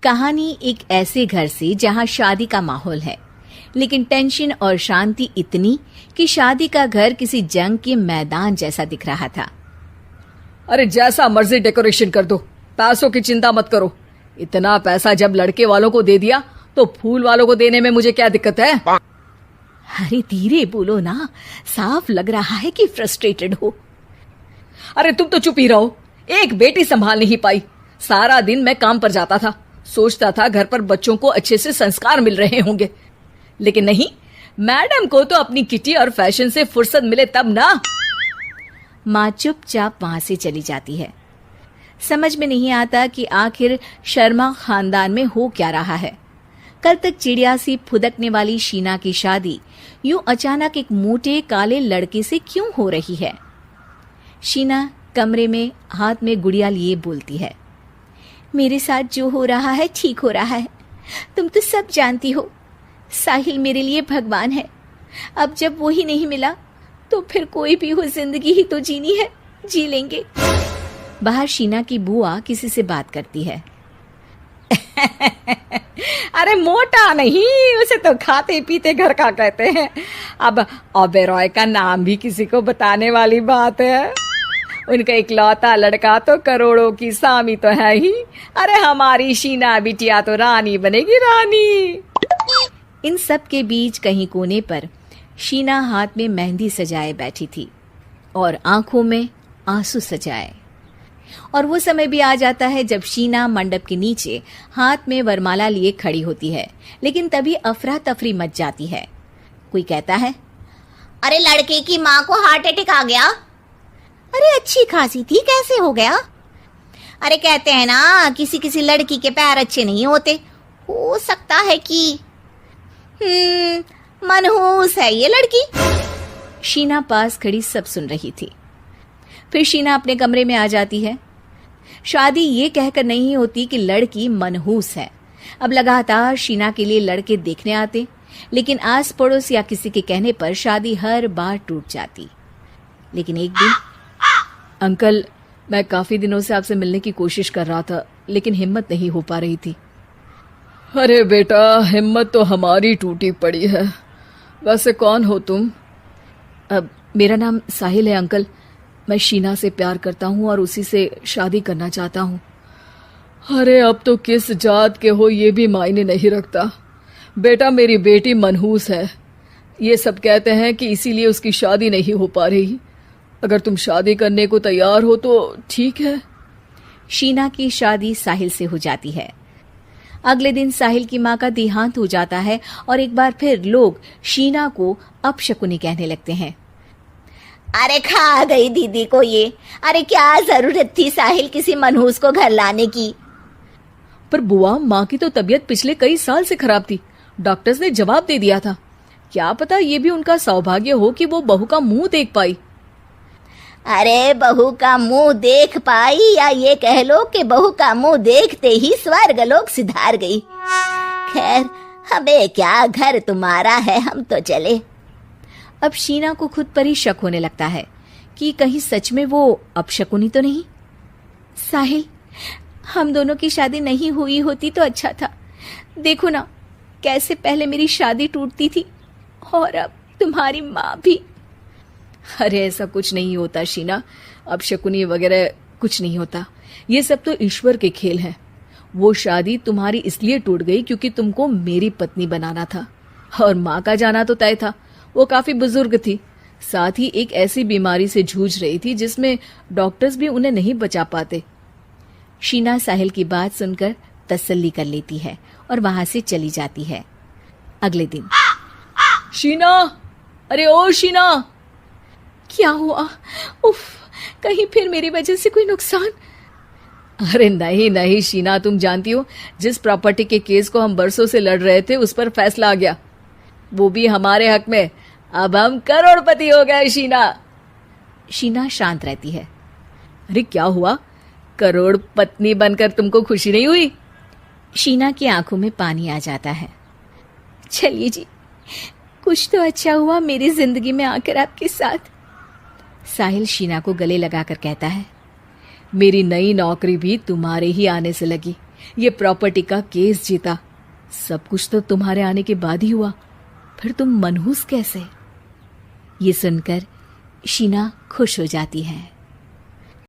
कहानी एक ऐसे घर से जहां शादी का माहौल है, लेकिन टेंशन और शांति इतनी कि शादी का घर किसी जंग के मैदान जैसा दिख रहा था। अरे जैसा मर्जी डेकोरेशन कर दो, पैसों की चिंता मत करो। इतना पैसा जब लड़के वालों को दे दिया तो फूल वालों को देने में मुझे क्या दिक्कत है? अरे धीरे बोलो ना, साफ लग रहा है कि फ्रस्ट्रेटेड हो। अरे तुम तो चुप ही रहो। एक बेटी संभाल नहीं पाई। सारा दिन मैं काम पर जाता था, सोचता था घर पर बच्चों को अच्छे से संस्कार मिल रहे होंगे, लेकिन नहीं, मैडम को तो अपनी किटी और फैशन से फुर्सत मिले तब ना। माँ चुपचाप वहां से चली जाती है। समझ में नहीं आता कि आखिर शर्मा खानदान में हो क्या रहा है। कल तक चिड़िया सी फुदकने वाली शीना की शादी यूं अचानक एक मोटे काले लड़के से क्यों हो रही है? शीना कमरे में हाथ में गुड़िया लिए बोलती है, मेरे साथ जो हो रहा है ठीक हो रहा है। तुम तो सब जानती हो, साहिल मेरे लिए भगवान है। अब जब वो ही नहीं मिला तो फिर कोई भी हो, जिंदगी ही तो जीनी है, जी लेंगे। बाहर शीना की बुआ किसी से बात करती है। अरे मोटा नहीं, उसे तो खाते पीते घर का कहते हैं। अब ओबेरॉय का नाम भी किसी को बताने वाली बात है। उनका इकलौता लड़का तो करोड़ों की सामी तो है ही। अरे हमारी शीना बिटिया तो रानी बनेगी, रानी। इन सब के बीच कहीं कोने पर शीना हाथ में मेहंदी सजाए बैठी थी और आंखों में आंसू सजाए। और वो समय भी आ जाता है जब शीना मंडप के नीचे हाथ में वरमाला लिए खड़ी होती है, लेकिन तभी अफरा तफरी मच जाती है। कोई कहता है, अरे लड़के की माँ को हार्ट अटैक आ गया। अरे अच्छी खासी थी, कैसे हो गया? अरे कहते हैं ना, किसी किसी लड़की के पैर अच्छे नहीं होते। हो सकता है कि मनहूस है ये लड़की। शीना पास खड़ी सब सुन रही थी। फिर शीना अपने कमरे में आ जाती है। शादी ये कहकर नहीं होती कि लड़की मनहूस है। अब लगातार शीना के लिए लड़के देखने आते, लेकिन आस पड़ोस या किसी के कहने पर शादी हर बार टूट जाती। लेकिन एक दिन, अंकल, मैं काफी दिनों से आपसे मिलने की कोशिश कर रहा था, लेकिन हिम्मत नहीं हो पा रही थी। अरे बेटा, हिम्मत तो हमारी टूटी पड़ी है। वैसे कौन हो तुम? अब मेरा नाम साहिल है अंकल। मैं शीना से प्यार करता हूँ और उसी से शादी करना चाहता हूँ। अरे अब तो किस जात के हो ये भी मायने नहीं रखता। बेटा, मेरी बेटी मनहूस है। ये सब कहते हैं कि इसीलिए उसकी शादी नहीं हो पा रही। अगर तुम शादी करने को तैयार हो तो ठीक है। शीना की शादी साहिल से हो जाती है। अगले दिन साहिल की माँ का देहांत हो जाता है और एक बार फिर लोग शीना को अपशकुनी कहने लगते हैं। अरे खा गई दीदी को ये। अरे क्या जरूरत थी साहिल किसी मनहूस को घर लाने की? पर बुआ, माँ की तो तबीयत पिछले कई साल से खराब थी। डॉक्टर्स ने जवाब दे दिया था। क्या पता ये भी उनका सौभाग्य हो कि वो बहू का मुंह देख पाई। अरे बहू का मुंह देख पाई, या ये कह लो कि बहू का मुंह देखते ही स्वर्ग लोक सिधार गई। खैर, हमें क्या, घर तुम्हारा है, हम तो चले। अब शीना को खुद पर ही शक होने लगता है कि कहीं सच में वो अपशकुनी तो नहीं। साहिल, हम दोनों की शादी नहीं हुई होती तो अच्छा था। देखो ना, कैसे पहले मेरी शादी टूटती थी और अब तुम्हारी माँ भी। अरे ऐसा कुछ नहीं होता शीना, अपशकुनी वगैरह कुछ नहीं होता। ये सब तो ईश्वर के खेल हैं। वो शादी तुम्हारी इसलिए टूट गई क्योंकि तुमको मेरी पत्नी बनाना था, और माँ का जाना तो तय था। वो काफी बुजुर्ग थी, साथ ही एक ऐसी बीमारी से जूझ रही थी जिसमें डॉक्टर्स भी उन्हें नहीं बचा पाते। शीना साहिल की बात सुनकर तसल्ली कर लेती है और वहां से चली जाती है। अगले दिन, शीना, अरे ओ शीना। क्या हुआ? उफ, कहीं फिर मेरी वजह से कोई नुकसान? अरे नहीं नहीं शीना, तुम जानती हो, जिस प्रॉपर्टी के केस को हम बरसों से लड़ रहे थे उस पर फैसला आ गया, वो भी हमारे हक में। अब हम करोड़पति हो गए शीना। शीना शांत रहती है। अरे क्या हुआ? करोड़पति बनकर तुमको खुशी नहीं हुई? शीना की आंखों में पानी आ जाता है। चलिए जी, कुछ तो अच्छा हुआ मेरी जिंदगी में आकर आपके साथ। साहिल शीना को गले लगाकर कहता है, मेरी नई नौकरी भी तुम्हारे ही आने से लगी। ये प्रॉपर्टी का केस जीता। सब कुछ तो तुम्हारे आने के बाद ही हुआ, फिर तुम मनहूस कैसे? ये सुनकर शीना खुश हो जाती है।